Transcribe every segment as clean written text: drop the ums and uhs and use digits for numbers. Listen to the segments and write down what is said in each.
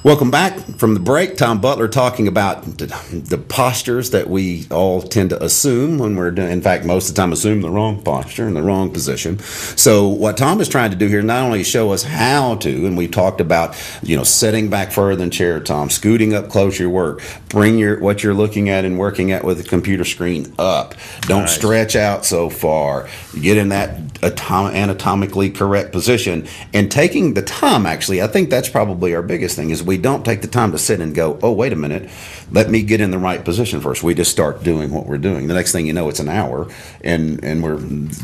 Welcome back from the break. Tom Butler talking about the postures that we all tend to assume when we're doing, in fact, most of the time assume the wrong posture and the wrong position. So what Tom is trying to do here, not only show us how to, and we talked about, sitting back further in chair, Tom, scooting up close to your work, bring what you're looking at and working at with the computer screen up. Don't stretch out so far. Get in that anatomically correct position. And taking the time, actually, I think that's probably our biggest thing, is we don't take the time to sit and go, oh, wait a minute, let me get in the right position first. We just start doing what we're doing. The next thing you know, it's an hour, and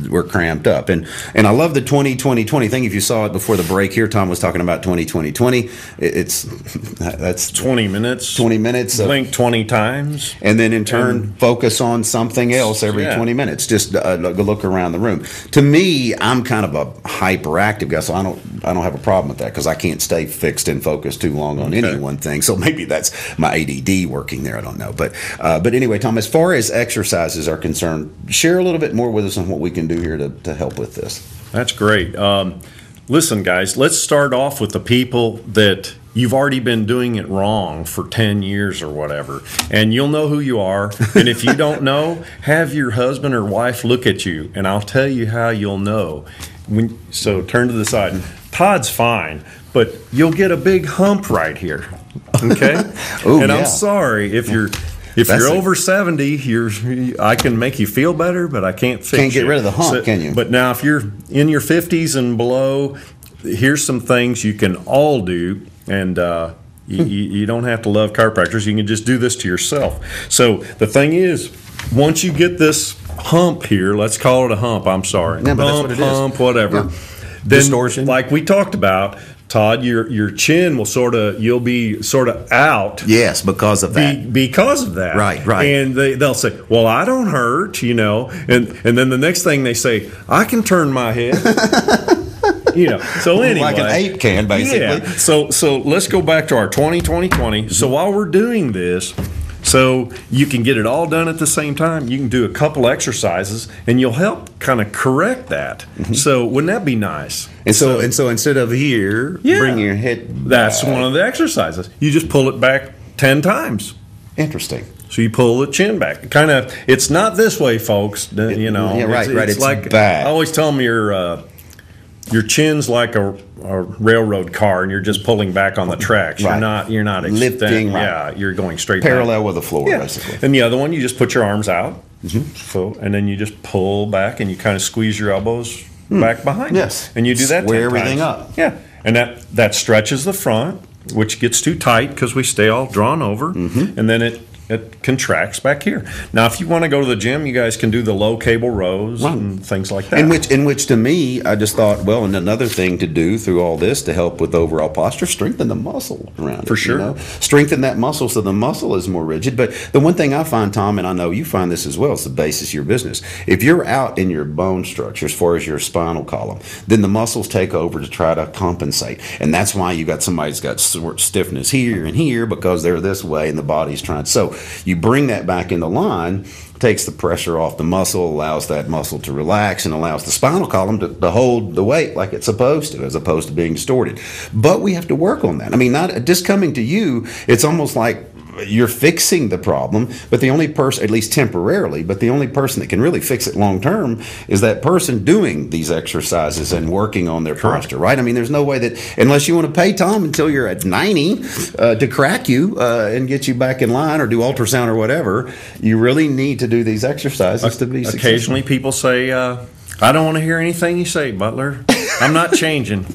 we're cramped up. And I love the 20-20-20 thing. If you saw it before the break here, Tom was talking about 20-20-20. That's 20 minutes. 20 minutes. Blink 20 times. And then in turn, focus on something else every 20 minutes. Just look around the room. To me, I'm kind of a hyperactive guy, so I don't have a problem with that, because I can't stay fixed and focused too long on any one thing. So maybe that's my ADD working there. I don't know. But anyway, Tom, as far as exercises are concerned, share a little bit more with us on what we can do here to help with this. That's great. Listen, guys, let's start off with the people that you've already been doing it wrong for 10 years or whatever, and you'll know who you are. And if you don't know, have your husband or wife look at you, and I'll tell you how you'll know. So turn to the side. Todd's fine, but you'll get a big hump right here. Okay? I'm sorry if you're over 70, I can make you feel better, but I can't fix it. Can't get rid of the hump, can you? But now if you're in your 50s and below, here's some things you can all do, and you don't have to love chiropractors. You can just do this to yourself. So the thing is, once you get this hump here, let's call it a hump, I'm sorry. Yeah, but that's what it is. Hump, whatever. Yeah. Then, distortion. like we talked about, Todd, your chin will you'll be sort of out. Yes, because of that. Because of that. Right. And they'll say, well, I don't hurt, and then the next thing they say, I can turn my head. So anyway. Like an ape can, basically. Yeah. So let's go back to our 20-20-20. So while we're doing this, so you can get it all done at the same time, you can do a couple exercises, and you'll help kind of correct that. So wouldn't that be nice? And so instead of here, bring your head back. That's one of the exercises. You just pull it back 10 times. Interesting. So you pull the chin back. It's not this way, folks. Yeah, right. It's like back. I always tell them your chin's like a railroad car, and you're just pulling back on the tracks. You're not lifting. Yeah, you're going straight parallel back. with the floor, basically. And the other one, you just put your arms out. And then you just pull back, and you kind of squeeze your elbows back behind. Yes. And you do that. Square everything up. Yeah. And that stretches the front, which gets too tight because we stay all drawn over, and then it contracts back here. Now, if you want to go to the gym, you guys can do the low cable rows and things like that. In which to me, I just thought, well, and another thing to do through all this to help with overall posture, strengthen the muscle around it. For sure. Strengthen that muscle so the muscle is more rigid. But the one thing I find, Tom, and I know you find this as well, it's the basis of your business. If you're out in your bone structure, as far as your spinal column, then the muscles take over to try to compensate. And that's why you got somebody who's got stiffness here and here, because they're this way and the body's trying. So you bring that back into line, takes the pressure off the muscle, allows that muscle to relax, and allows the spinal column to hold the weight like it's supposed to, as opposed to being distorted. But we have to work on that. I mean, not just coming to you, it's almost like you're fixing the problem, but the only person, at least temporarily, but the only person that can really fix it long term is that person doing these exercises and working on their posture, right? I mean, there's no way that, unless you want to pay Tom until you're at 90 to crack you and get you back in line or do ultrasound or whatever, you really need to do these exercises to be successful. Occasionally people say, I don't want to hear anything you say, Butler. I'm not changing.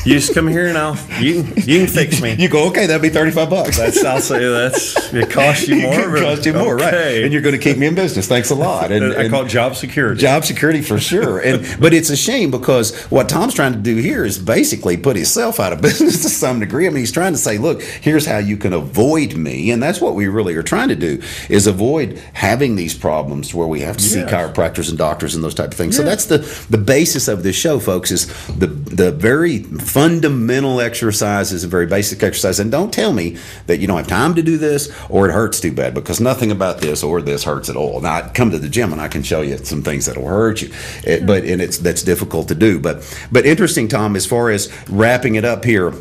You just come here and you can fix me. You go, okay, that'd be $35. I'll say it costs you more. It costs you more, right? And you're going to keep me in business. Thanks a lot. And I call it job security. Job security for sure. But it's a shame, because what Tom's trying to do here is basically put himself out of business to some degree. I mean, he's trying to say, look, here's how you can avoid me, and that's what we really are trying to do, is avoid having these problems where we have to see chiropractors and doctors and those type of things. So that's the basis of this show, folks, is the very fundamental exercises and very basic exercises. And don't tell me that you don't have time to do this or it hurts too bad, because nothing about this or this hurts at all. Now, I come to the gym and I can show you some things that'll hurt you, that's difficult to do. But interesting, Tom, as far as wrapping it up here,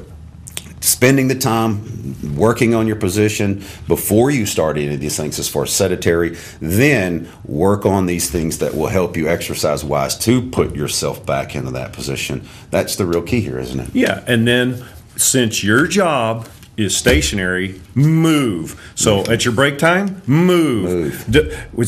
spending the time working on your position before you start any of these things as far as sedentary, then work on these things that will help you exercise wise to put yourself back into that position. That's the real key here, isn't it? Yeah, and then since your job is stationary, move. So at your break time, move.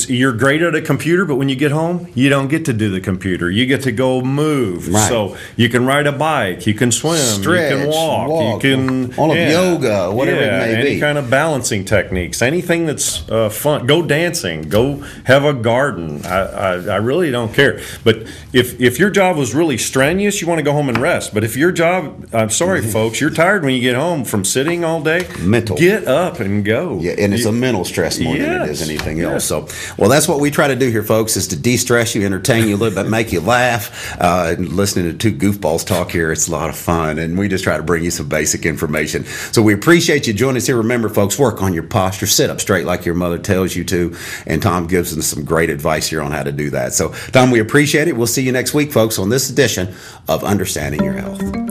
You're great at a computer, but when you get home, you don't get to do the computer. You get to go move. Right. So you can ride a bike, you can swim, Stretch, you can walk, you can all of yoga, whatever it may any be. kind of balancing techniques, anything that's fun. Go dancing, go have a garden. I really don't care. But if your job was really strenuous, you want to go home and rest. But if your job, I'm sorry, folks, you're tired when you get home from sitting all day. Mental. Get up and go. Yeah, and it's a mental stress more than it is anything else. So, well, that's what we try to do here, folks, is to de-stress you, entertain you a little bit, make you laugh. Listening to two goofballs talk here, it's a lot of fun, and we just try to bring you some basic information. So we appreciate you joining us here. Remember, folks, work on your posture. Sit up straight like your mother tells you to, and Tom gives us some great advice here on how to do that. So, Tom, we appreciate it. We'll see you next week, folks, on this edition of Understanding Your Health.